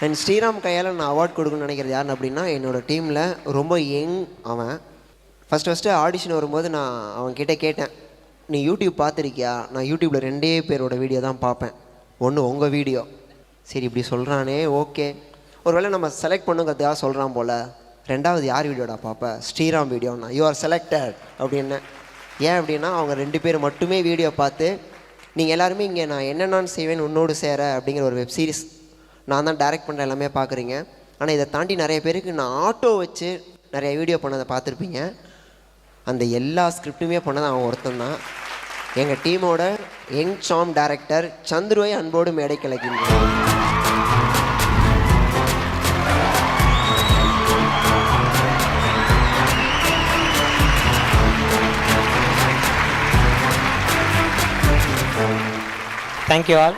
And Sriram கையால் நான் award கொடுக்கணும்னு நினைக்கிறது யாருன்னு அப்படின்னா, என்னோடய டீமில் ரொம்ப யங் அவன். ஃபஸ்ட்டு ஆடிஷன் வரும்போது நான் அவன்கிட்ட கேட்டேன், நீ யூடியூப் பார்த்துருக்கியா? நான் யூடியூப்பில் 2 பேரோட வீடியோ தான் பார்ப்பேன். ஒன்று உங்கள் வீடியோ. சரி இப்படி சொல்கிறானே, ஓகே ஒரு வேளை நம்ம செலக்ட் பண்ணுங்கிறதுக்காக சொல்கிறான் போல். 2வது யார் வீடியோடா பார்ப்பேன்? ஸ்ரீராம் வீடியோண்ணா. யூ ஆர் செலக்டட் அப்படின்னு. ஏன் அப்படின்னா அவங்க 2 பேர் மட்டுமே வீடியோ பார்த்து, நீங்கள் எல்லாருமே இங்கே நான் என்னென்னு செய்வேன் உன்னோடு சேர அப்படிங்கிற ஒரு வெப் சீரிஸ் நான் தான் டைரக்ட் பண்ணுற எல்லாமே பார்க்குறீங்க. ஆனால் இதை தாண்டி நிறைய பேருக்கு நான் ஆட்டோ வச்சு நிறைய வீடியோ பண்ணதை பார்த்துருப்பீங்க. அந்த எல்லா ஸ்கிரிப்டுமே பண்ணது அவன் ஒருத்தன் தான். எங்கள் டீமோட யங் சாம் டைரக்டர் சந்துருவை அன்போடு மேடை கலக்கின்றார். Thank you all.